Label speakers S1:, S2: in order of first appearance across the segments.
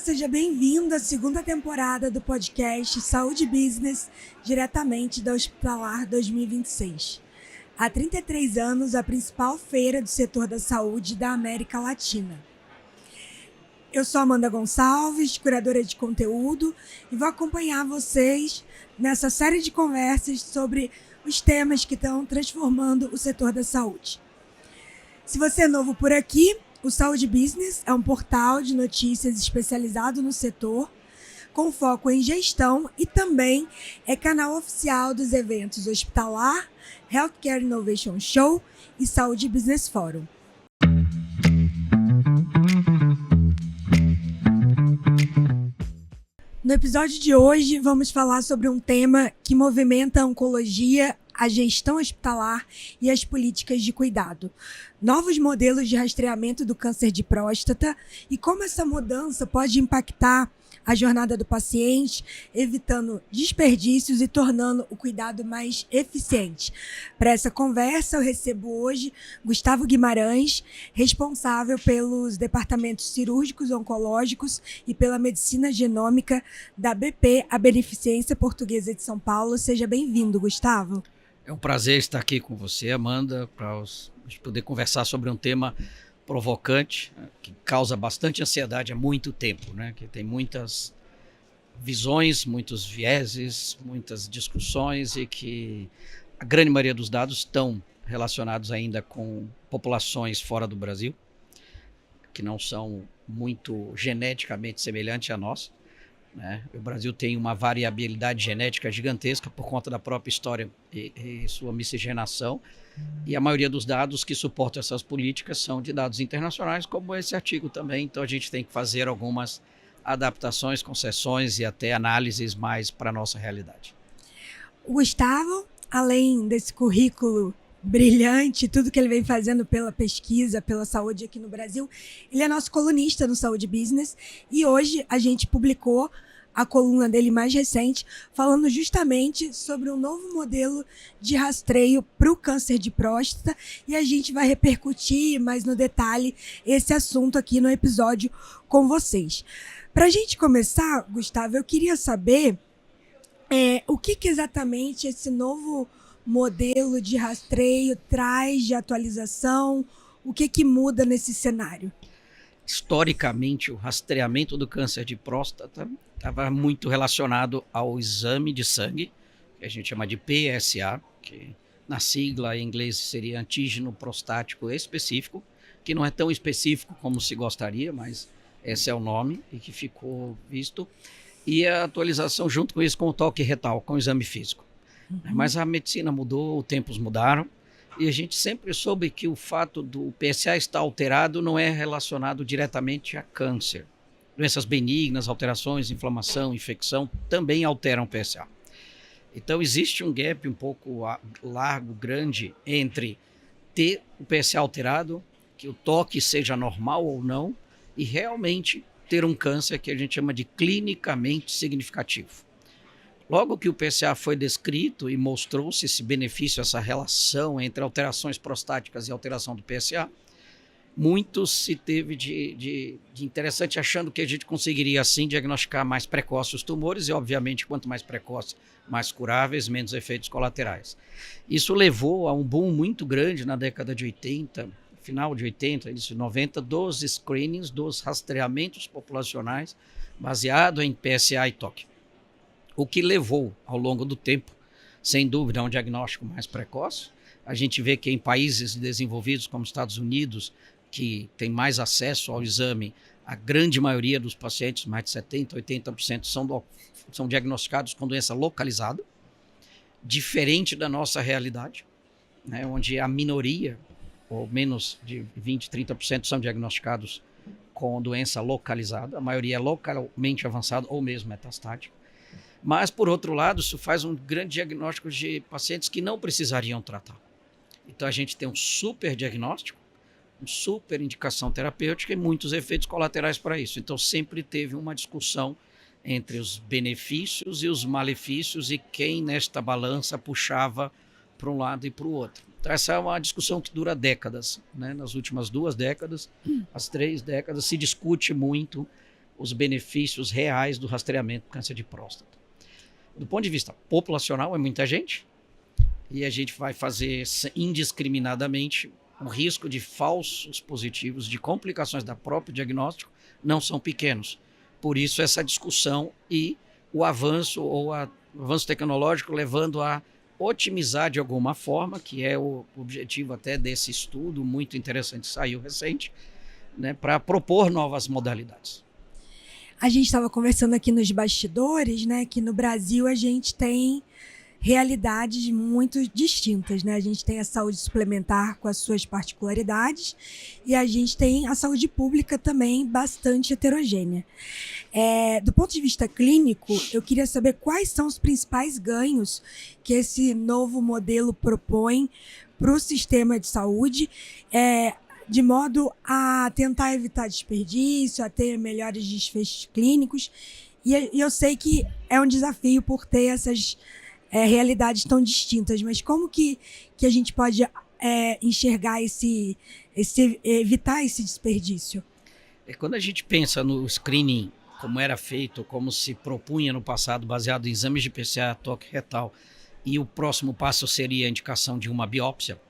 S1: seja bem-vindo à segunda temporada do podcast Saúde Business, diretamente da Hospitalar 2026. Há 33 anos, a principal feira do setor da saúde da América Latina. Eu sou Amanda Gonçalves, curadora de conteúdo, e vou acompanhar vocês nessa série de conversas sobre os temas que estão transformando o setor da saúde. Se você é novo por aqui, o Saúde Business é um portal de notícias especializado no setor, com foco em gestão, e também é canal oficial dos eventos Hospitalar, Healthcare Innovation Show e Saúde Business Forum. No episódio de hoje, vamos falar sobre um tema que movimenta a oncologia, a gestão hospitalar e as políticas de cuidado. Novos modelos de rastreamento do câncer de próstata e como essa mudança pode impactar a jornada do paciente, evitando desperdícios e tornando o cuidado mais eficiente. Para essa conversa, eu recebo hoje Gustavo Guimarães, responsável pelos departamentos cirúrgicos oncológicos e pela medicina genômica da BP, a Beneficência Portuguesa de São Paulo. Seja bem-vindo, Gustavo.
S2: É um prazer estar aqui com você, Amanda, para a gente poder conversar sobre um tema provocante, que causa bastante ansiedade há muito tempo, né? Que tem muitas visões, muitos vieses, muitas discussões e que a grande maioria dos dados estão relacionados ainda com populações fora do Brasil, que não são muito geneticamente semelhantes a nós, né? O Brasil tem uma variabilidade genética gigantesca por conta da própria história e sua miscigenação, e a maioria dos dados que suportam essas políticas são de dados internacionais, como esse artigo também. Então a gente tem que fazer algumas adaptações, concessões e até análises mais para a nossa realidade.
S1: O Gustavo, além desse currículo brilhante, tudo que ele vem fazendo pela pesquisa, pela saúde aqui no Brasil, ele é nosso colunista no Saúde Business, e hoje a gente publicou a coluna dele mais recente, falando justamente sobre um novo modelo de rastreio para o câncer de próstata, e a gente vai repercutir mais no detalhe esse assunto aqui no episódio com vocês. Para a gente começar, Gustavo, eu queria saber o que exatamente esse novo modelo de rastreio traz de atualização, o que muda nesse cenário?
S2: Historicamente, o rastreamento do câncer de próstata estava muito relacionado ao exame de sangue, que a gente chama de PSA, que na sigla em inglês seria antígeno prostático específico, que não é tão específico como se gostaria, mas esse é o nome e que ficou visto, e a atualização junto com isso com o toque retal, com o exame físico. Mas a medicina mudou, os tempos mudaram, e a gente sempre soube que o fato do PSA estar alterado não é relacionado diretamente a câncer. Doenças benignas, alterações, inflamação, infecção também alteram o PSA. Então existe um gap um pouco largo, grande, entre ter o PSA alterado, que o toque seja normal ou não, e realmente ter um câncer que a gente chama de clinicamente significativo. Logo que o PSA foi descrito e mostrou-se esse benefício, essa relação entre alterações prostáticas e alteração do PSA, muito se teve de interessante, achando que a gente conseguiria assim diagnosticar mais precoce os tumores, e obviamente quanto mais precoce, mais curáveis, menos efeitos colaterais. Isso levou a um boom muito grande na década de 80, final de 80, início de 90, dos screenings, dos rastreamentos populacionais baseado em PSA e TOC. O que levou, ao longo do tempo, sem dúvida, a um diagnóstico mais precoce. A gente vê que em países desenvolvidos como Estados Unidos, que tem mais acesso ao exame, a grande maioria dos pacientes, mais de 70%, 80%, são diagnosticados com doença localizada, diferente da nossa realidade, né, onde a minoria, ou menos de 20%, 30%, são diagnosticados com doença localizada. A maioria é localmente avançada ou mesmo metastática. Mas, por outro lado, isso faz um grande diagnóstico de pacientes que não precisariam tratar. Então, a gente tem um super diagnóstico, uma super indicação terapêutica e muitos efeitos colaterais para isso. Então, sempre teve uma discussão entre os benefícios e os malefícios e quem nesta balança puxava para um lado e para o outro. Então, essa é uma discussão que dura décadas, né? Nas últimas 2 décadas, as 3 décadas, se discute muito os benefícios reais do rastreamento do câncer de próstata. Do ponto de vista populacional, é muita gente, e a gente vai fazer indiscriminadamente. O risco de falsos positivos, de complicações do próprio diagnóstico, não são pequenos. Por isso, essa discussão e o avanço avanço tecnológico levando a otimizar de alguma forma, que é o objetivo até desse estudo muito interessante que saiu recente, né, para propor novas modalidades.
S1: A gente estava conversando aqui nos bastidores, né, que no Brasil a gente tem realidades muito distintas, né? A gente tem a saúde suplementar com as suas particularidades e a gente tem a saúde pública também bastante heterogênea. Do ponto de vista clínico, eu queria saber quais são os principais ganhos que esse novo modelo propõe para o sistema de saúde, de modo a tentar evitar desperdício, a ter melhores desfechos clínicos. E eu sei que é um desafio por ter essas realidades tão distintas, mas como que a gente pode enxergar evitar esse desperdício?
S2: Quando a gente pensa no screening, como era feito, como se propunha no passado, baseado em exames de PSA, toque retal, e o próximo passo seria a indicação de uma biópsia,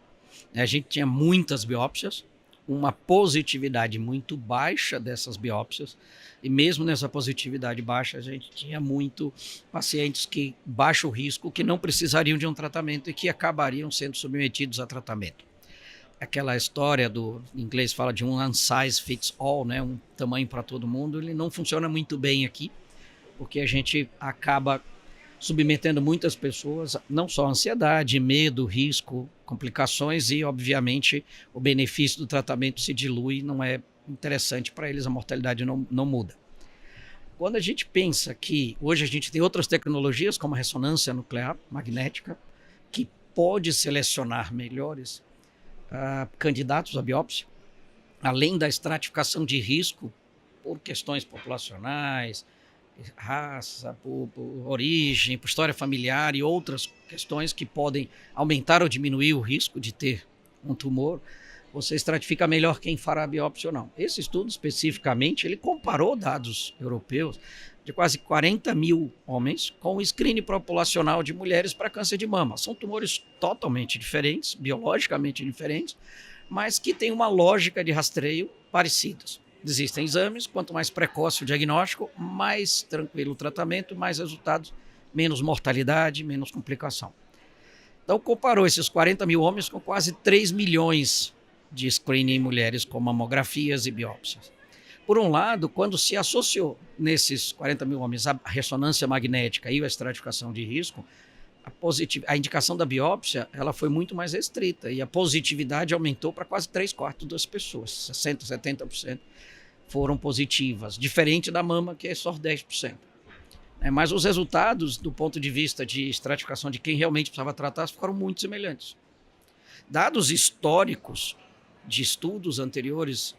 S2: a gente tinha muitas biópsias, uma positividade muito baixa dessas biópsias, e mesmo nessa positividade baixa, a gente tinha muito pacientes que baixo risco, que não precisariam de um tratamento e que acabariam sendo submetidos a tratamento. Aquela história em inglês fala de um one size fits all, né? Um tamanho para todo mundo, ele não funciona muito bem aqui, porque a gente acaba submetendo muitas pessoas, não só a ansiedade, medo, risco, complicações e, obviamente, o benefício do tratamento se dilui, não é interessante para eles, a mortalidade não muda. Quando a gente pensa que hoje a gente tem outras tecnologias, como a ressonância nuclear magnética, que pode selecionar melhores candidatos à biópsia, além da estratificação de risco por questões populacionais, raça, por origem, por história familiar e outras questões que podem aumentar ou diminuir o risco de ter um tumor, você estratifica melhor quem fará a biópsia ou não. Esse estudo especificamente, ele comparou dados europeus de quase 40 mil homens com o screening populacional de mulheres para câncer de mama. São tumores totalmente diferentes, biologicamente diferentes, mas que têm uma lógica de rastreio parecidas. Existem exames, quanto mais precoce o diagnóstico, mais tranquilo o tratamento, mais resultados, menos mortalidade, menos complicação. Então, comparou esses 40 mil homens com quase 3 milhões de screening em mulheres com mamografias e biópsias. Por um lado, quando se associou nesses 40 mil homens a ressonância magnética e a estratificação de risco, a indicação da biópsia ela foi muito mais restrita e a positividade aumentou para quase 3/4 das pessoas, 60%, 70% foram positivas, diferente da mama, que é só 10%. Mas os resultados, do ponto de vista de estratificação de quem realmente precisava tratar, ficaram muito semelhantes. Dados históricos de estudos anteriores,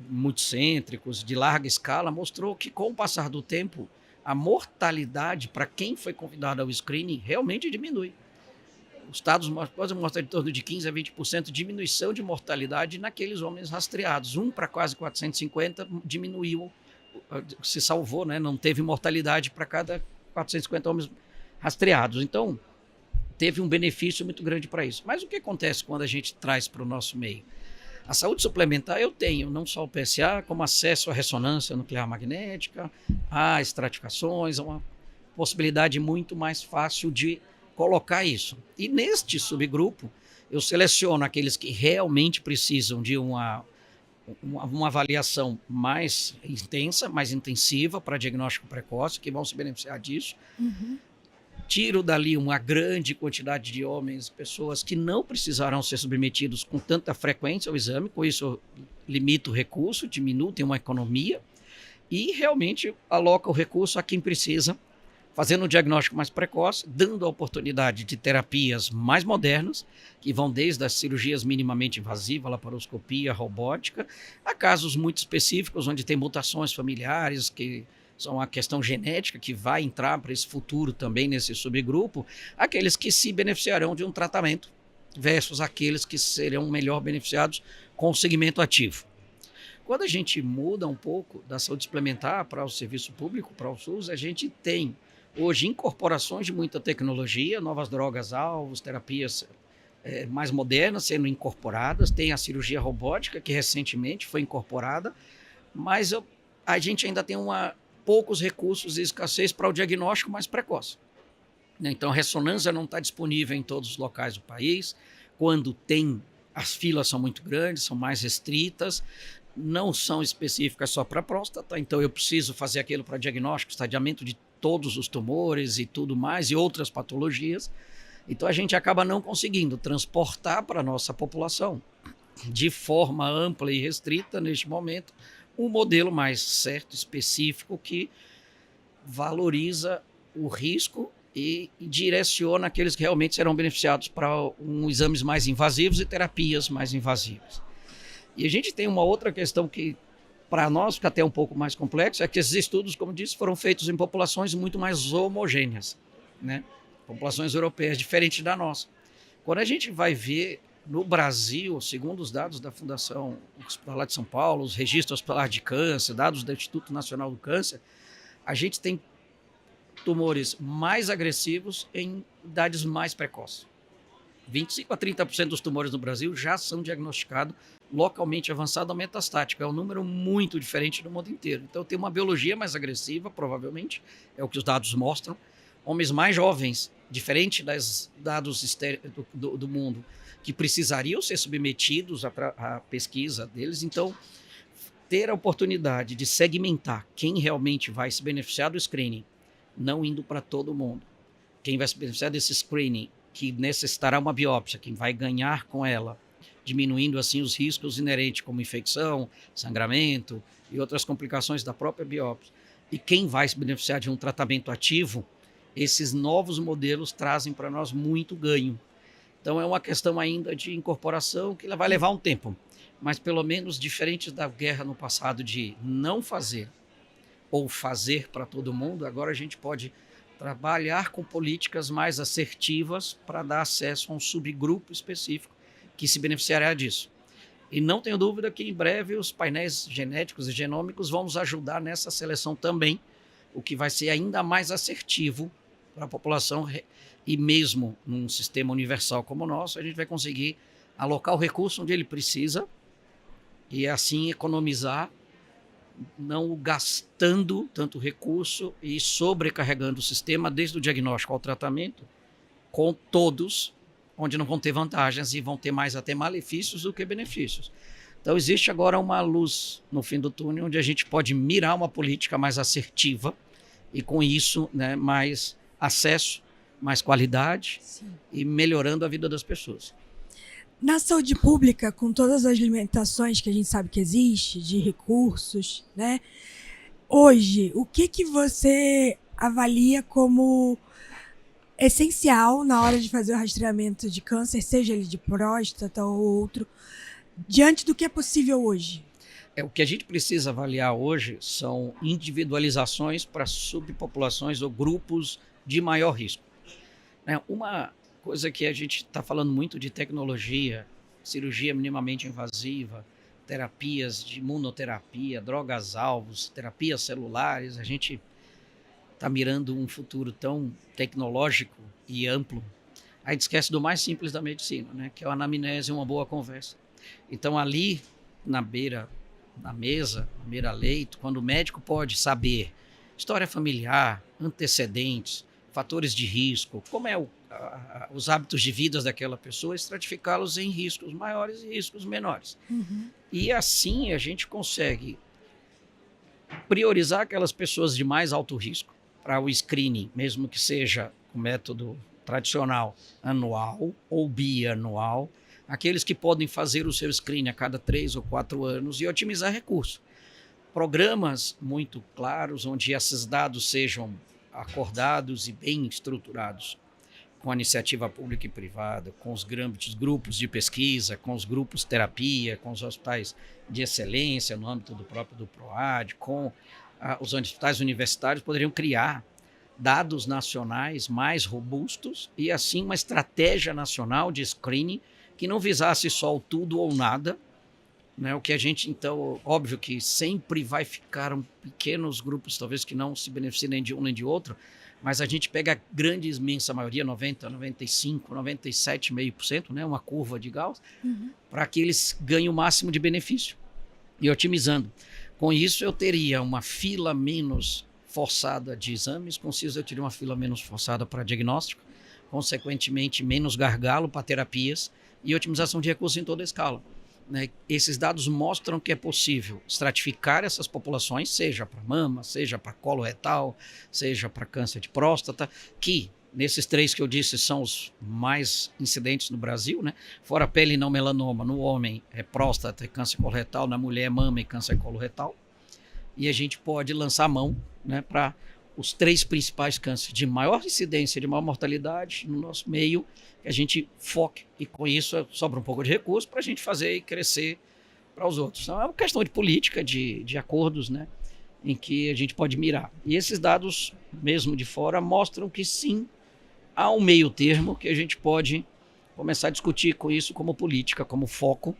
S2: multicêntricos, de larga escala, mostrou que, com o passar do tempo, a mortalidade para quem foi convidado ao screening realmente diminui. Os dados podem mostrar de torno de 15% a 20% de diminuição de mortalidade naqueles homens rastreados. Para quase 450 diminuiu, se salvou, né? Não teve mortalidade para cada 450 homens rastreados. Então, teve um benefício muito grande para isso. Mas o que acontece quando a gente traz para o nosso meio? A saúde suplementar eu tenho não só o PSA, como acesso à ressonância nuclear magnética, a estratificações, uma possibilidade muito mais fácil de colocar isso. E neste subgrupo, eu seleciono aqueles que realmente precisam de uma avaliação mais intensa, mais intensiva para diagnóstico precoce, que vão se beneficiar disso.
S1: Uhum.
S2: Tiro dali uma grande quantidade de homens, pessoas que não precisarão ser submetidos com tanta frequência ao exame, com isso eu limito o recurso, diminuo, tem uma economia e realmente aloca o recurso a quem precisa, fazendo um diagnóstico mais precoce, dando a oportunidade de terapias mais modernas, que vão desde as cirurgias minimamente invasivas, laparoscopia, robótica, a casos muito específicos, onde tem mutações familiares, que são a questão genética, que vai entrar para esse futuro também nesse subgrupo, aqueles que se beneficiarão de um tratamento versus aqueles que serão melhor beneficiados com o segmento ativo. Quando a gente muda um pouco da saúde suplementar para o serviço público, para o SUS, a gente tem hoje incorporações de muita tecnologia, novas drogas-alvos, terapias mais modernas sendo incorporadas, tem a cirurgia robótica que recentemente foi incorporada, mas a gente ainda tem poucos recursos e escassez para o diagnóstico mais precoce. Então, a ressonância não está disponível em todos os locais do país. Quando tem, as filas são muito grandes, são mais restritas, não são específicas só para a próstata, então eu preciso fazer aquilo para diagnóstico, estadiamento de todos os tumores e tudo mais, e outras patologias. Então, a gente acaba não conseguindo transportar para a nossa população, de forma ampla e restrita, neste momento, um modelo mais certo, específico, que valoriza o risco e direciona aqueles que realmente serão beneficiados para exames mais invasivos e terapias mais invasivas. E a gente tem uma outra questão que, para nós, fica até um pouco mais complexo, é que esses estudos, como disse, foram feitos em populações muito mais homogêneas, né? Populações europeias, diferente da nossa. Quando a gente vai ver no Brasil, segundo os dados da Fundação Hospitalar de São Paulo, os registros hospitalares de câncer, dados do Instituto Nacional do Câncer, a gente tem tumores mais agressivos em idades mais precoces. 25 a 30% dos tumores no Brasil já são diagnosticados localmente avançado ou metastático. É um número muito diferente no mundo inteiro. Então, tem uma biologia mais agressiva, provavelmente, é o que os dados mostram. Homens mais jovens, diferente dos dados do mundo, que precisariam ser submetidos à pesquisa deles. Então, ter a oportunidade de segmentar quem realmente vai se beneficiar do screening, não indo para todo mundo. Quem vai se beneficiar desse screening, que necessitará uma biópsia, quem vai ganhar com ela, diminuindo assim os riscos inerentes, como infecção, sangramento e outras complicações da própria biópsia. E quem vai se beneficiar de um tratamento ativo, esses novos modelos trazem para nós muito ganho. Então é uma questão ainda de incorporação que vai levar um tempo, mas pelo menos diferente da guerra no passado de não fazer ou fazer para todo mundo, agora a gente pode trabalhar com políticas mais assertivas para dar acesso a um subgrupo específico que se beneficiará disso. E não tenho dúvida que em breve os painéis genéticos e genômicos vão nos ajudar nessa seleção também, o que vai ser ainda mais assertivo para a população, e mesmo num sistema universal como o nosso, a gente vai conseguir alocar o recurso onde ele precisa e assim economizar, não gastando tanto recurso e sobrecarregando o sistema desde o diagnóstico ao tratamento, com todos, onde não vão ter vantagens e vão ter mais até malefícios do que benefícios. Então existe agora uma luz no fim do túnel, onde a gente pode mirar uma política mais assertiva e com isso, né, mais acesso, mais qualidade. Sim. E melhorando a vida das pessoas.
S1: Na saúde pública, com todas as limitações que a gente sabe que existe, de recursos, né? Hoje, o que você avalia como essencial na hora de fazer o rastreamento de câncer, seja ele de próstata ou outro, diante do que é possível hoje?
S2: O que a gente precisa avaliar hoje são individualizações para subpopulações ou grupos de maior risco. Uma coisa que a gente está falando muito de tecnologia, cirurgia minimamente invasiva, terapias de imunoterapia, drogas-alvos, terapias celulares, a gente está mirando um futuro tão tecnológico e amplo. Aí esquece do mais simples da medicina, né? Que é a anamnese e uma boa conversa. Então ali, na mesa, na beira-leito, quando o médico pode saber história familiar, antecedentes, fatores de risco, como é os hábitos de vida daquela pessoa, estratificá-los em riscos maiores e riscos menores. Uhum. E assim a gente consegue priorizar aquelas pessoas de mais alto risco para o screening, mesmo que seja o método tradicional anual ou bianual, aqueles que podem fazer o seu screening a cada 3 ou 4 anos e otimizar recursos. Programas muito claros, onde esses dados sejam acordados e bem estruturados, com a iniciativa pública e privada, com os grandes grupos de pesquisa, com os grupos de terapia, com os hospitais de excelência no âmbito do próprio do PROAD, com os hospitais universitários, poderiam criar dados nacionais mais robustos e, assim, uma estratégia nacional de screening que não visasse só o tudo ou nada né? O que a gente, então, óbvio que sempre vai ficar pequenos grupos, talvez que não se beneficiem nem de um nem de outro, mas a gente pega a grande, imensa maioria, 90, 95, 97,5%, né? Uma curva de Gauss, para que eles ganhem o máximo de benefício e otimizando. Com isso, eu teria uma fila menos forçada de exames, com isso eu teria uma fila menos forçada para diagnóstico, consequentemente menos gargalo para terapias e otimização de recursos em toda a escala. Né? Esses dados mostram que é possível estratificar essas populações, seja para mama, seja para colo retal, seja para câncer de próstata, que nesses 3 que eu disse são os mais incidentes no Brasil, né? Fora pele e não melanoma, no homem é próstata e câncer coloretal, na mulher é mama e câncer coloretal. E a gente pode lançar a mão, né, para os 3 principais cânceres de maior incidência, de maior mortalidade no nosso meio, que a gente foque e com isso sobra um pouco de recurso para a gente fazer e crescer para os outros. Então é uma questão de política, de acordos, né, em que a gente pode mirar. E esses dados, mesmo de fora, mostram que sim, há um meio termo que a gente pode começar a discutir com isso como política, como foco,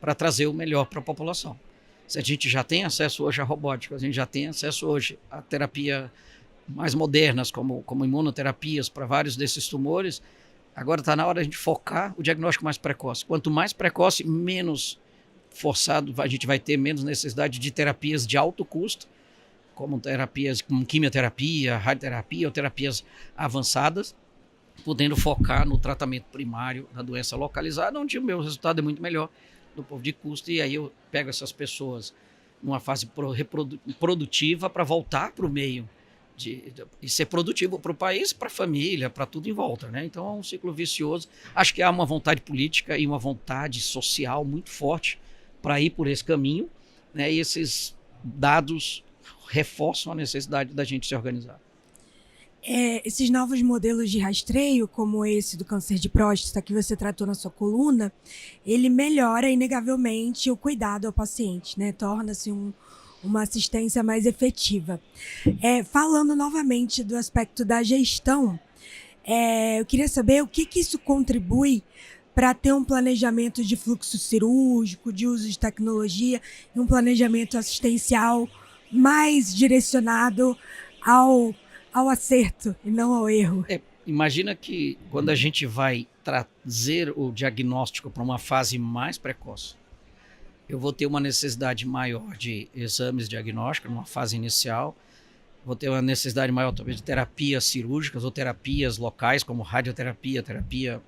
S2: para trazer o melhor para a população. Se a gente já tem acesso hoje à robótica, a gente já tem acesso hoje à terapia mais modernas, como imunoterapias para vários desses tumores, agora está na hora de a gente focar o diagnóstico mais precoce. Quanto mais precoce, menos forçado a gente vai ter, menos necessidade de terapias de alto custo, como terapias como quimioterapia, radioterapia ou terapias avançadas, podendo focar no tratamento primário da doença localizada, onde o meu resultado é muito melhor do ponto de custo, e aí eu pego essas pessoas numa fase produtiva para voltar para o meio e ser produtivo para o país, para a família, para tudo em volta, né? Então é um ciclo vicioso. Acho que há uma vontade política e uma vontade social muito forte para ir por esse caminho, né? E esses dados reforçam a necessidade da gente se organizar.
S1: Esses novos modelos de rastreio, como esse do câncer de próstata que você tratou na sua coluna, ele melhora inegavelmente o cuidado ao paciente, né? Torna-se uma assistência mais efetiva. Falando novamente do aspecto da gestão, eu queria saber o que isso contribui para ter um planejamento de fluxo cirúrgico, de uso de tecnologia e um planejamento assistencial mais direcionado ao acerto e não ao erro.
S2: Imagina que quando a gente vai trazer o diagnóstico para uma fase mais precoce, eu vou ter uma necessidade maior de exames diagnósticos numa fase inicial, vou ter uma necessidade maior talvez de terapias cirúrgicas ou terapias locais, como radioterapia, terapia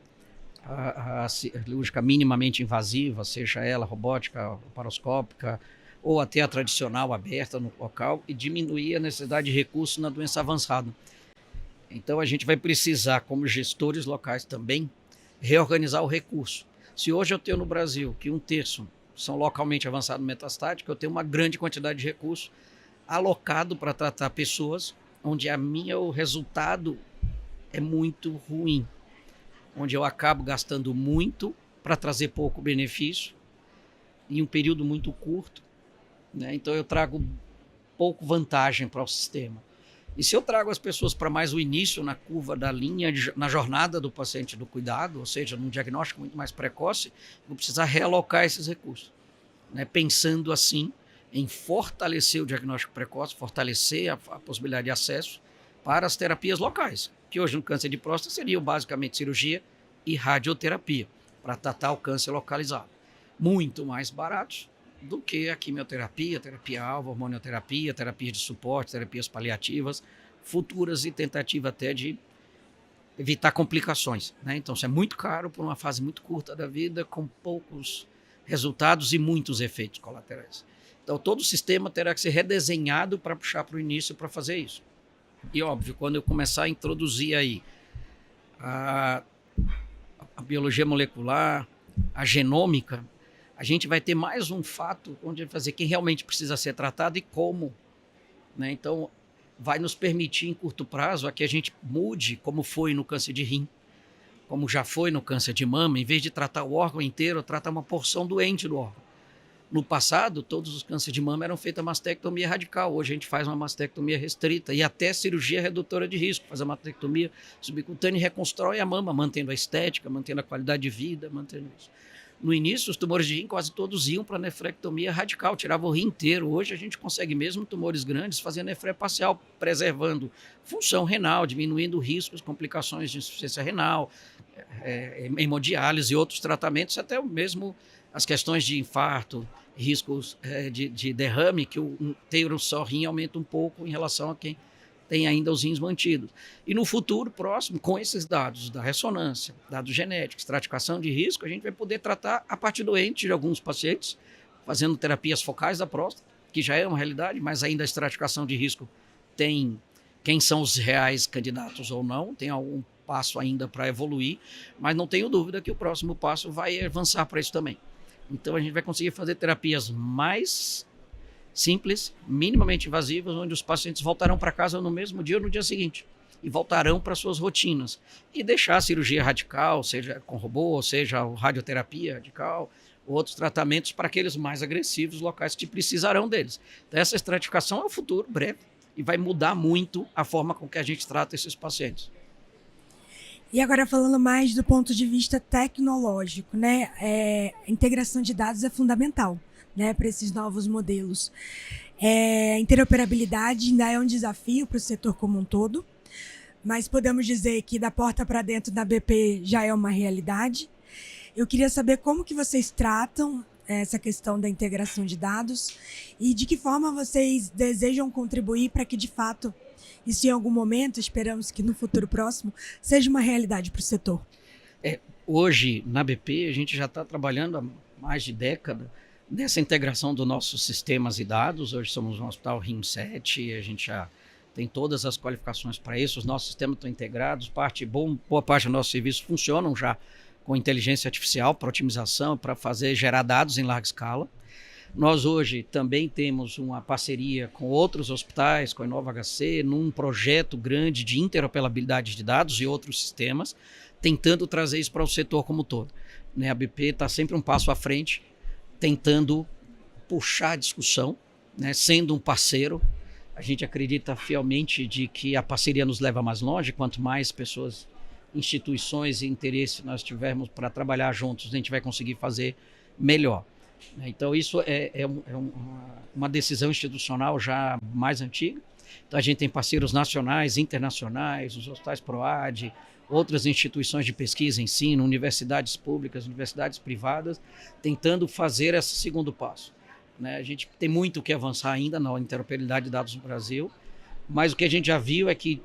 S2: cirúrgica minimamente invasiva, seja ela robótica, laparoscópica, ou até a tradicional aberta no local, e diminuir a necessidade de recursos na doença avançada. Então a gente vai precisar, como gestores locais também, reorganizar o recurso. Se hoje eu tenho no Brasil que 1/3 são localmente avançados metastáticos, eu tenho uma grande quantidade de recursos alocado para tratar pessoas onde o resultado é muito ruim, onde eu acabo gastando muito para trazer pouco benefício em um período muito curto, né? Então eu trago pouco vantagem para o sistema. E se eu trago as pessoas para mais o início na curva da linha, na jornada do paciente do cuidado, ou seja, num diagnóstico muito mais precoce, vou precisar realocar esses recursos, né? Pensando assim em fortalecer o diagnóstico precoce, fortalecer a possibilidade de acesso para as terapias locais, que hoje no câncer de próstata seriam basicamente cirurgia e radioterapia, para tratar o câncer localizado. Muito mais baratos do que a quimioterapia, terapia-alvo, hormonioterapia, terapia de suporte, terapias paliativas, futuras e tentativa até de evitar complicações, né? Então isso é muito caro por uma fase muito curta da vida, com poucos resultados e muitos efeitos colaterais. Então todo o sistema terá que ser redesenhado para puxar para o início para fazer isso. E óbvio, quando eu começar a introduzir aí a biologia molecular, a genômica, a gente vai ter mais um fato onde vai fazer quem realmente precisa ser tratado e como, né? Então, vai nos permitir, em curto prazo, a que a gente mude, como foi no câncer de rim, como já foi no câncer de mama, em vez de tratar o órgão inteiro, tratar uma porção doente do órgão. No passado, todos os cânceres de mama eram feitos a mastectomia radical. Hoje a gente faz uma mastectomia restrita e até cirurgia redutora de risco. Faz a mastectomia subcutânea e reconstrói a mama, mantendo a estética, mantendo a qualidade de vida, mantendo isso. No início, os tumores de rim quase todos iam para a nefrectomia radical, tirava o rim inteiro. Hoje a gente consegue mesmo tumores grandes fazer nefre parcial, preservando função renal, diminuindo riscos, complicações de insuficiência renal, hemodiálise e outros tratamentos, até mesmo as questões de infarto, riscos de derrame, que ter um só rim aumenta um pouco em relação a quem tem ainda os rins mantidos. E no futuro próximo, com esses dados da ressonância, dados genéticos, estratificação de risco, a gente vai poder tratar a parte doente de alguns pacientes, fazendo terapias focais da próstata, que já é uma realidade, mas ainda a estratificação de risco tem quem são os reais candidatos ou não, tem algum passo ainda para evoluir, mas não tenho dúvida que o próximo passo vai avançar para isso também. Então a gente vai conseguir fazer terapias mais simples, minimamente invasivas, onde os pacientes voltarão para casa no mesmo dia ou no dia seguinte e voltarão para suas rotinas e deixar a cirurgia radical, seja com robô, seja a radioterapia radical, outros tratamentos para aqueles mais agressivos locais que precisarão deles. Então, essa estratificação é o futuro breve e vai mudar muito a forma com que a gente trata esses pacientes.
S1: E agora falando mais do ponto de vista tecnológico, né? A integração de dados é fundamental, né, para esses novos modelos. A interoperabilidade ainda é um desafio para o setor como um todo, mas podemos dizer que da porta para dentro da BP já é uma realidade. Eu queria saber como que vocês tratam essa questão da integração de dados e de que forma vocês desejam contribuir para que, de fato, isso em algum momento, esperamos que no futuro próximo, seja uma realidade para o setor.
S2: Hoje, na BP, a gente já está trabalhando há mais de década nessa integração dos nossos sistemas e dados. Hoje somos um hospital RIM7, a gente já tem todas as qualificações para isso, os nossos sistemas estão integrados, boa parte dos nossos serviços funcionam já com inteligência artificial para otimização, para gerar dados em larga escala. Nós hoje também temos uma parceria com outros hospitais, com a Inova HC, num projeto grande de interoperabilidade de dados e outros sistemas, tentando trazer isso para o setor como um todo. A BP está sempre um passo à frente, tentando puxar a discussão, né, sendo um parceiro. A gente acredita fielmente de que a parceria nos leva mais longe, quanto mais pessoas, instituições e interesse nós tivermos para trabalhar juntos, a gente vai conseguir fazer melhor. Então isso é uma decisão institucional já mais antiga. Então a gente tem parceiros nacionais, internacionais, os hospitais PROAD, outras instituições de pesquisa e ensino, universidades públicas, universidades privadas, tentando fazer esse segundo passo. A gente tem muito o que avançar ainda na interoperabilidade de dados no Brasil, mas o que a gente já viu é que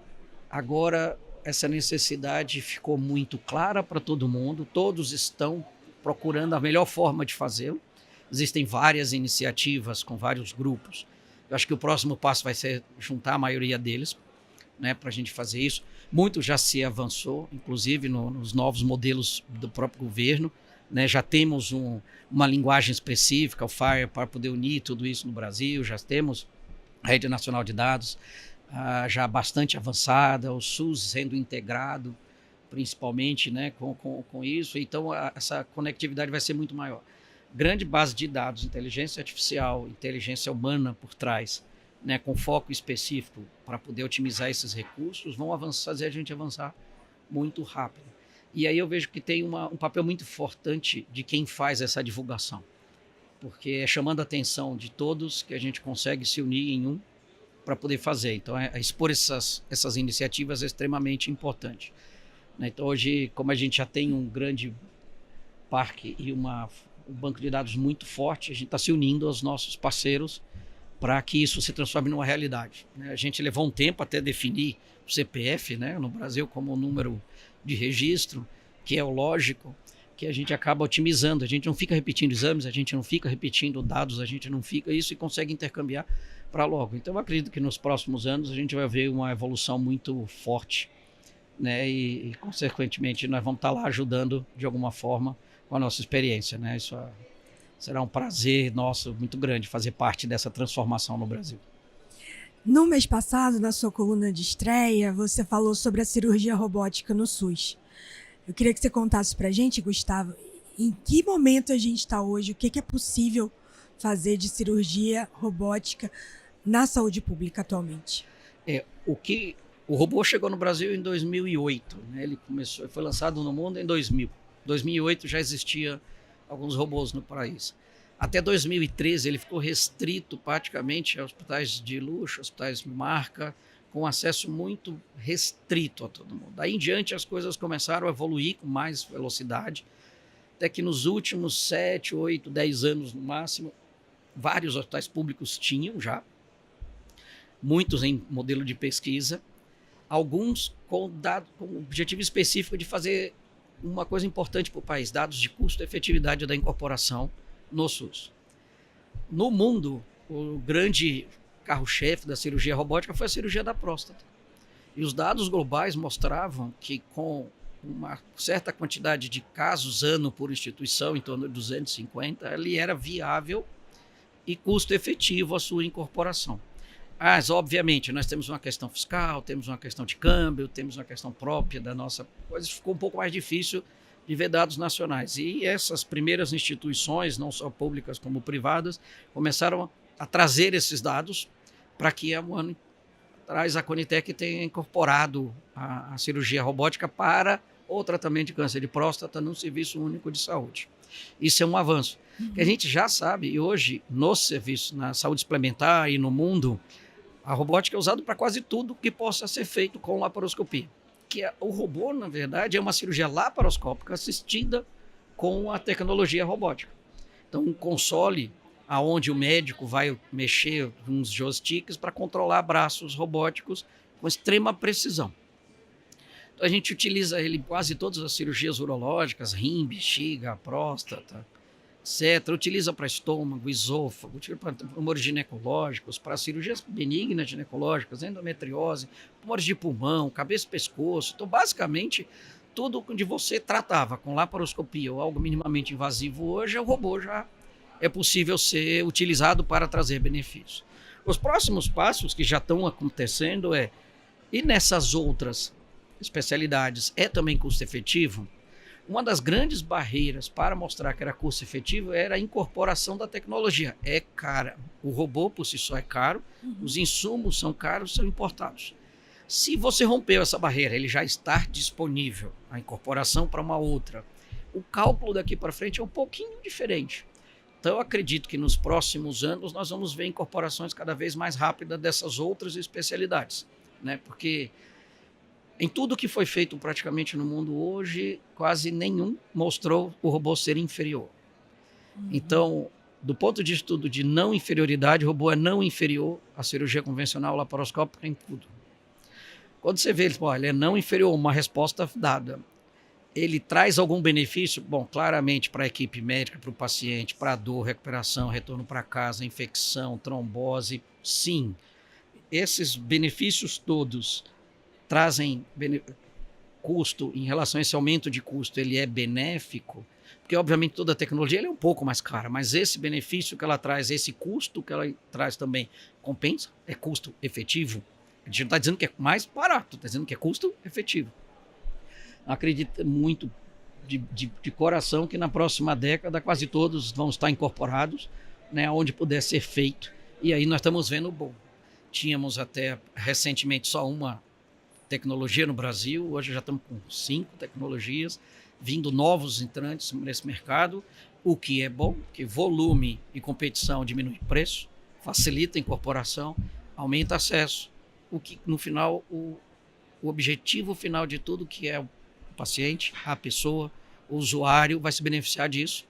S2: agora essa necessidade ficou muito clara para todo mundo, todos estão procurando a melhor forma de fazê-lo. Existem várias iniciativas com vários grupos. Eu acho que o próximo passo vai ser juntar a maioria deles, né, para a gente fazer isso. Muito já se avançou, inclusive nos novos modelos do próprio governo. Né, já temos uma linguagem específica, o FHIR, para poder unir tudo isso no Brasil. Já temos a Rede Nacional de Dados já bastante avançada, o SUS sendo integrado, principalmente, né, com isso. Então, essa conectividade vai ser muito maior. Grande base de dados, inteligência artificial, inteligência humana por trás, né, com foco específico para poder otimizar esses recursos, vão fazer a gente avançar muito rápido. E aí eu vejo que tem um papel muito importante de quem faz essa divulgação, porque é chamando a atenção de todos que a gente consegue se unir em um para poder fazer. Então, expor essas iniciativas é extremamente importante. Então, hoje, como a gente já tem um grande parque e um banco de dados muito forte, a gente está se unindo aos nossos parceiros para que isso se transforme numa realidade. A gente levou um tempo até definir o CPF, né, no Brasil como número de registro, que é o lógico, que a gente acaba otimizando. A gente não fica repetindo exames, a gente não fica repetindo dados, a gente não fica isso e consegue intercambiar para logo. Então, eu acredito que nos próximos anos a gente vai ver uma evolução muito forte, né, e consequentemente, nós vamos estar lá ajudando de alguma forma com a nossa experiência, né? Isso será um prazer nosso muito grande fazer parte dessa transformação no Brasil.
S1: No mês passado, na sua coluna de estreia, você falou sobre a cirurgia robótica no SUS. Eu queria que você contasse para a gente, Gustavo, em que momento a gente está hoje, o que é possível fazer de cirurgia robótica na saúde pública atualmente?
S2: O robô chegou no Brasil em 2008, né? Ele foi lançado no mundo em 2000. Em 2008 já existia alguns robôs no país. Até 2013 ele ficou restrito praticamente a hospitais de luxo, hospitais de marca, com acesso muito restrito a todo mundo. Daí em diante as coisas começaram a evoluir com mais velocidade, até que nos últimos 7, 8, 10 anos no máximo, vários hospitais públicos tinham já, muitos em modelo de pesquisa, alguns com o objetivo específico de fazer uma coisa importante para o país, dados de custo e efetividade da incorporação no SUS. No mundo, o grande carro-chefe da cirurgia robótica foi a cirurgia da próstata. E os dados globais mostravam que com uma certa quantidade de casos ano por instituição, em torno de 250, ele era viável e custo efetivo a sua incorporação. Mas, obviamente, nós temos uma questão fiscal, temos uma questão de câmbio, temos uma questão própria da nossa coisa, ficou um pouco mais difícil de ver dados nacionais. E essas primeiras instituições, não só públicas como privadas, começaram a trazer esses dados para que há um ano atrás a Conitec tenha incorporado a cirurgia robótica para o tratamento de câncer de próstata no Serviço Único de Saúde. Isso é um avanço. Que a gente já sabe, e hoje no serviço, na saúde suplementar e no mundo, a robótica é usada para quase tudo que possa ser feito com laparoscopia. O robô, na verdade, é uma cirurgia laparoscópica assistida com a tecnologia robótica. Então, um console aonde o médico vai mexer uns joysticks para controlar braços robóticos com extrema precisão. Então, a gente utiliza ele em quase todas as cirurgias urológicas, rim, bexiga, próstata, etc. Utiliza para estômago, esôfago, utiliza para tumores ginecológicos, para cirurgias benignas ginecológicas, endometriose, tumores de pulmão, cabeça e pescoço. Então, basicamente, tudo onde você tratava com laparoscopia ou algo minimamente invasivo hoje, o robô já é possível ser utilizado para trazer benefícios. Os próximos passos que já estão acontecendo e nessas outras especialidades é também custo efetivo? Uma das grandes barreiras para mostrar que era custo efetivo era a incorporação da tecnologia. É cara. O robô por si só é caro, os insumos são caros, são importados. Se você rompeu essa barreira, ele já está disponível, a incorporação para uma outra. O cálculo daqui para frente é um pouquinho diferente. Então, eu acredito que nos próximos anos nós vamos ver incorporações cada vez mais rápidas dessas outras especialidades, né? Porque em tudo que foi feito praticamente no mundo hoje, quase nenhum mostrou o robô ser inferior. Então, do ponto de estudo de não inferioridade, o robô é não inferior à cirurgia convencional laparoscópica em tudo. Quando você vê ele é não inferior, uma resposta dada. Ele traz algum benefício? Bom, claramente para a equipe médica, para o paciente, para a dor, recuperação, retorno para casa, infecção, trombose, sim. Esses benefícios todos trazem custo, em relação a esse aumento de custo, ele é benéfico, porque obviamente toda a tecnologia ela é um pouco mais cara, mas esse benefício que ela traz, esse custo que ela traz também, compensa, é custo efetivo. A gente não está dizendo que é mais barato, está dizendo que é custo efetivo. Acredito muito de coração que na próxima década quase todos vão estar incorporados, né, onde puder ser feito, e aí nós estamos vendo o bom. Tínhamos até recentemente só uma tecnologia no Brasil, hoje já estamos com 5 tecnologias, vindo novos entrantes nesse mercado, o que é bom, porque volume e competição diminui preço, facilita a incorporação, aumenta acesso, o que no final, o objetivo final de tudo, que é o paciente, a pessoa, o usuário, vai se beneficiar disso,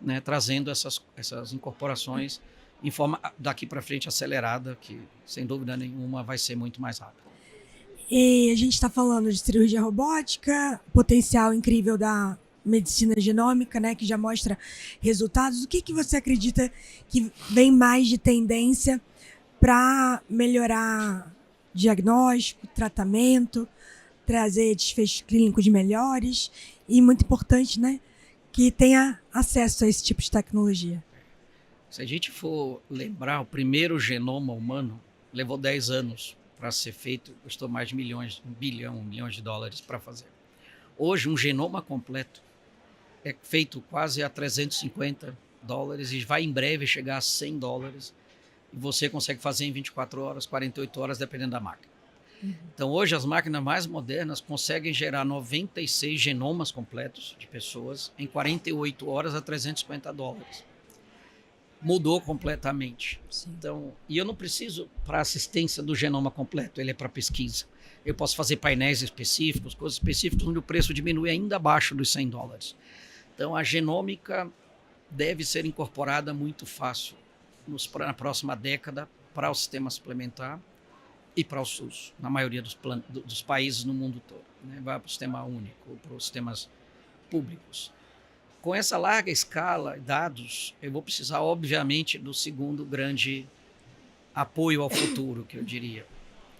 S2: né, trazendo essas incorporações em forma daqui para frente acelerada, que sem dúvida nenhuma vai ser muito mais rápida.
S1: E a gente está falando de cirurgia robótica, potencial incrível da medicina genômica, né, que já mostra resultados. O que você acredita que vem mais de tendência para melhorar diagnóstico, tratamento, trazer desfechos clínicos melhores e, muito importante, né, que tenha acesso a esse tipo de tecnologia?
S2: Se a gente for lembrar, o primeiro genoma humano levou 10 anos para ser feito, custou mais de milhões de dólares para fazer. Hoje, um genoma completo é feito quase a $350 e vai em breve chegar a $100. E você consegue fazer em 24 horas, 48 horas, dependendo da máquina. Então, hoje, as máquinas mais modernas conseguem gerar 96 genomas completos de pessoas em 48 horas a $350. Mudou completamente.
S1: Sim.
S2: Então, e eu não preciso para assistência do genoma completo, ele é para pesquisa. Eu posso fazer painéis específicos, coisas específicas, onde o preço diminui ainda abaixo dos $100. Então, a genômica deve ser incorporada muito fácil na próxima década para o sistema suplementar e para o SUS, na maioria dos países no mundo todo. Né? Vai para o sistema único, para os sistemas públicos. Com essa larga escala de dados, eu vou precisar, obviamente, do segundo grande apoio ao futuro, que eu diria,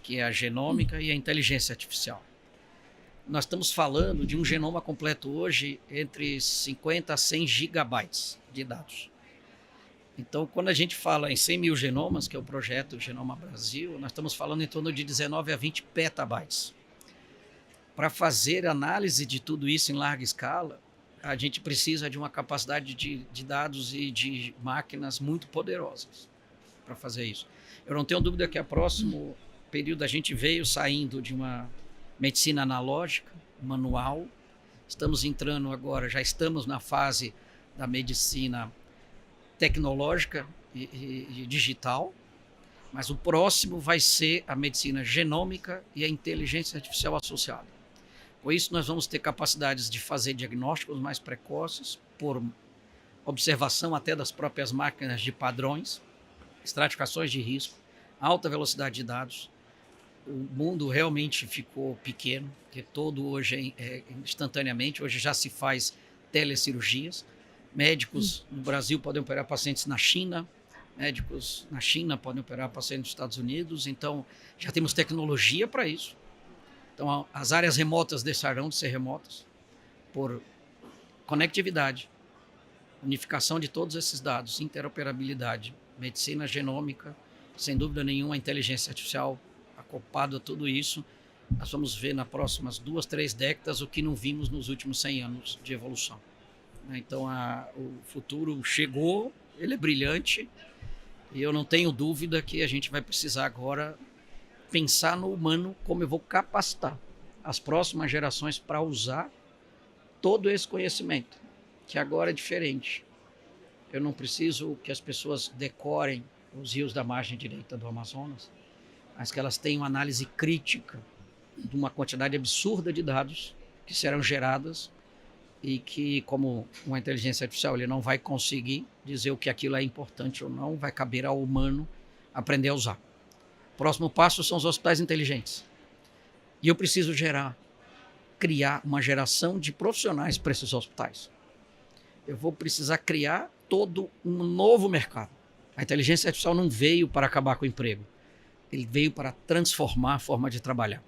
S2: que é a genômica e a inteligência artificial. Nós estamos falando de um genoma completo hoje entre 50 a 100 gigabytes de dados. Então, quando a gente fala em 100 mil genomas, que é o projeto Genoma Brasil, nós estamos falando em torno de 19 a 20 petabytes. Para fazer análise de tudo isso em larga escala, a gente precisa de uma capacidade de dados e de máquinas muito poderosas para fazer isso. Eu não tenho dúvida que a próximo período a gente veio saindo de uma medicina analógica, manual. Estamos entrando agora, já estamos na fase da medicina tecnológica e digital, mas o próximo vai ser a medicina genômica e a inteligência artificial associada. Com isso, nós vamos ter capacidades de fazer diagnósticos mais precoces, por observação até das próprias máquinas de padrões, estratificações de risco, alta velocidade de dados. O mundo realmente ficou pequeno, porque todo hoje instantaneamente, hoje já se faz telecirurgias. Médicos no Brasil podem operar pacientes na China, médicos na China podem operar pacientes nos Estados Unidos, então já temos tecnologia para isso. Então as áreas remotas deixarão de ser remotas por conectividade, unificação de todos esses dados, interoperabilidade, medicina genômica, sem dúvida nenhuma a inteligência artificial acoplado a tudo isso. Nós vamos ver nas próximas 2, 3 décadas o que não vimos nos últimos 100 anos de evolução. Então, o futuro chegou, ele é brilhante, e eu não tenho dúvida que a gente vai precisar agora pensar no humano, como eu vou capacitar as próximas gerações para usar todo esse conhecimento, que agora é diferente. Eu não preciso que as pessoas decorem os rios da margem direita do Amazonas, mas que elas tenham análise crítica de uma quantidade absurda de dados que serão geradas e que, como uma inteligência artificial, ele não vai conseguir dizer o que aquilo é importante ou não, vai caber ao humano aprender a usar. Próximo passo são os hospitais inteligentes. E eu preciso criar uma geração de profissionais para esses hospitais. Eu vou precisar criar todo um novo mercado. A inteligência artificial não veio para acabar com o emprego. Ele veio para transformar a forma de trabalhar.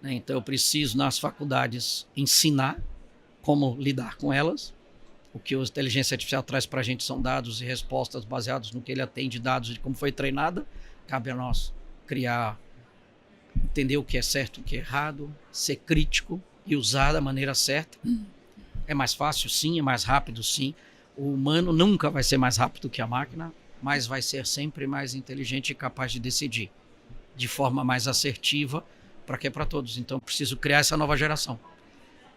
S2: Então eu preciso, nas faculdades, ensinar como lidar com elas. O que a inteligência artificial traz para a gente são dados e respostas baseados no que ele atende, dados de como foi treinada. Cabe a nós entender o que é certo e o que é errado, ser crítico e usar da maneira certa. É mais fácil, sim, é mais rápido, sim. O humano nunca vai ser mais rápido que a máquina, mas vai ser sempre mais inteligente e capaz de decidir de forma mais assertiva para todos. Então, eu preciso criar essa nova geração.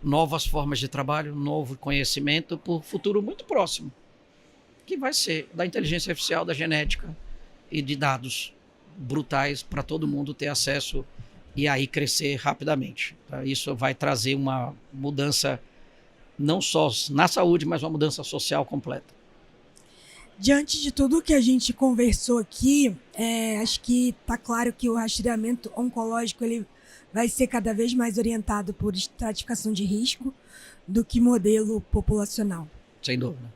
S2: Novas formas de trabalho, novo conhecimento por futuro muito próximo, que vai ser da inteligência artificial, da genética e de dados brutais para todo mundo ter acesso e aí crescer rapidamente. Tá? Isso vai trazer uma mudança não só na saúde, mas uma mudança social completa.
S1: Diante de tudo que a gente conversou aqui, acho que está claro que o rastreamento oncológico ele vai ser cada vez mais orientado por estratificação de risco do que modelo populacional.
S2: Sem dúvida.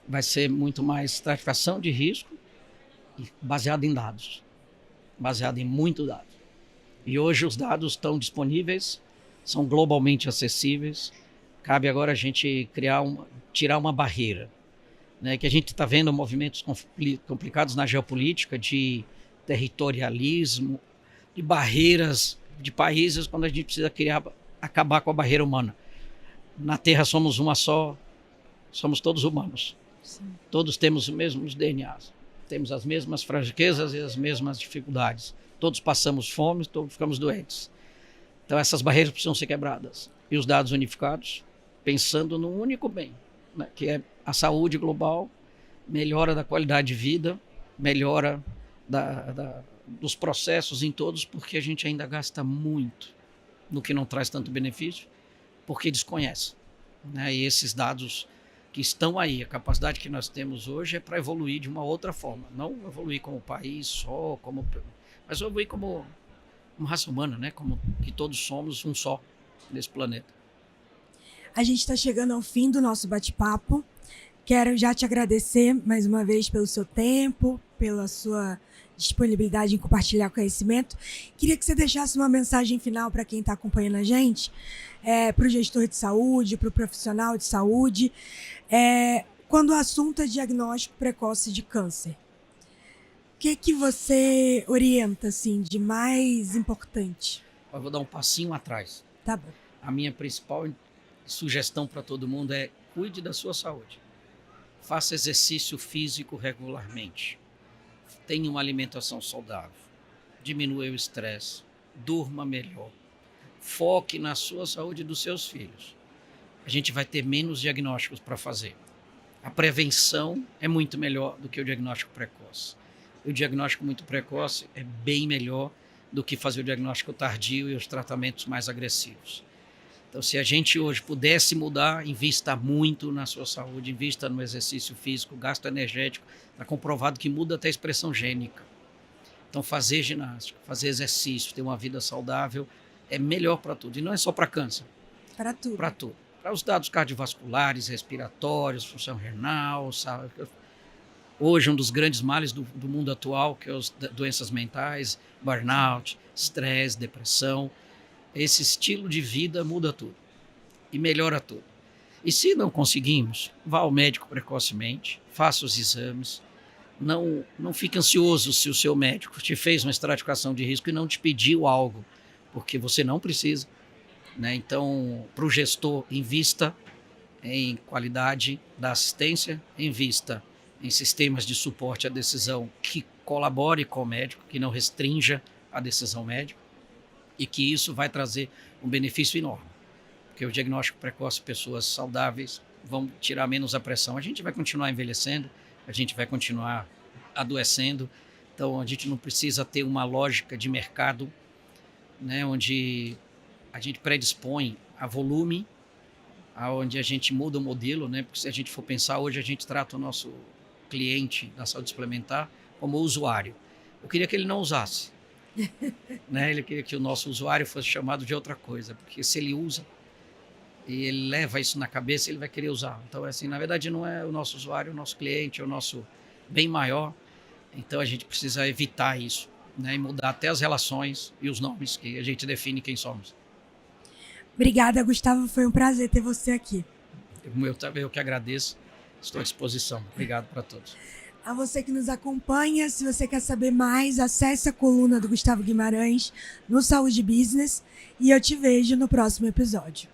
S2: Vai ser muito mais estratificação de risco baseado em dados, baseado em muito dado. E hoje os dados estão disponíveis, são globalmente acessíveis. Cabe agora a gente tirar uma barreira, né? Que a gente está vendo movimentos complicados na geopolítica de territorialismo, de barreiras de países, quando a gente precisa acabar com a barreira humana. Na Terra somos uma só, somos todos humanos. Sim. Todos temos os mesmos DNAs, temos as mesmas fraquezas e as mesmas dificuldades. Todos passamos fome, todos ficamos doentes. Então essas barreiras precisam ser quebradas. E os dados unificados, pensando num único bem, né, que é a saúde global, melhora da qualidade de vida, melhora dos processos em todos, porque a gente ainda gasta muito no que não traz tanto benefício, porque desconhece. Né? E esses dados que estão aí, a capacidade que nós temos hoje é para evoluir de uma outra forma. Não evoluir como país só, mas evoluir como uma raça humana, né? Como que todos somos um só nesse planeta.
S1: A gente está chegando ao fim do nosso bate-papo. Quero já te agradecer mais uma vez pelo seu tempo, pela sua disponibilidade em compartilhar conhecimento. Queria que você deixasse uma mensagem final para quem está acompanhando a gente, para o gestor de saúde, para o profissional de saúde, quando o assunto é diagnóstico precoce de câncer. O que você orienta assim, de mais importante?
S2: Eu vou dar um passinho atrás.
S1: Tá bom.
S2: A minha principal sugestão para todo mundo é: cuide da sua saúde. Faça exercício físico regularmente. Tenha uma alimentação saudável. Diminua o estresse. Durma melhor. Foque na sua saúde e dos seus filhos. A gente vai ter menos diagnósticos para fazer. A prevenção é muito melhor do que o diagnóstico precoce. O diagnóstico muito precoce é bem melhor do que fazer o diagnóstico tardio e os tratamentos mais agressivos. Então, se a gente hoje pudesse mudar, invista muito na sua saúde, invista no exercício físico, gasto energético. Está comprovado que muda até a expressão gênica. Então, fazer ginástica, fazer exercício, ter uma vida saudável é melhor para tudo. E não é só para câncer.
S1: Para tudo.
S2: Para tudo. Para os dados cardiovasculares, respiratórios, função renal, sabe? Hoje, um dos grandes males do mundo atual, que é as doenças mentais, burnout, estresse, depressão. Esse estilo de vida muda tudo e melhora tudo. E se não conseguimos, vá ao médico precocemente, faça os exames. Não fique ansioso se o seu médico te fez uma estratificação de risco e não te pediu algo, porque você não precisa. Né? Então, para o gestor, invista em qualidade da assistência, invista em sistemas de suporte à decisão que colabore com o médico, que não restrinja a decisão médica, e que isso vai trazer um benefício enorme. Porque o diagnóstico precoce, pessoas saudáveis vão tirar menos a pressão. A gente vai continuar envelhecendo, a gente vai continuar adoecendo, então a gente não precisa ter uma lógica de mercado, né, onde a gente predispõe a volume, onde a gente muda o modelo, né, porque se a gente for pensar, hoje a gente trata o nosso cliente da saúde suplementar como usuário. Eu queria que ele não usasse. Né? Ele queria que o nosso usuário fosse chamado de outra coisa, porque se ele usa e ele leva isso na cabeça, ele vai querer usar. Então, assim, na verdade, não é o nosso usuário, o nosso cliente, é o nosso bem maior. Então, a gente precisa evitar isso, né? E mudar até as relações e os nomes que a gente define quem somos.
S1: Obrigada, Gustavo. Foi um prazer ter você aqui.
S2: Eu que agradeço. Estou à disposição. Obrigado para todos.
S1: A você que nos acompanha, se você quer saber mais, acesse a coluna do Gustavo Guimarães no Saúde Business e eu te vejo no próximo episódio.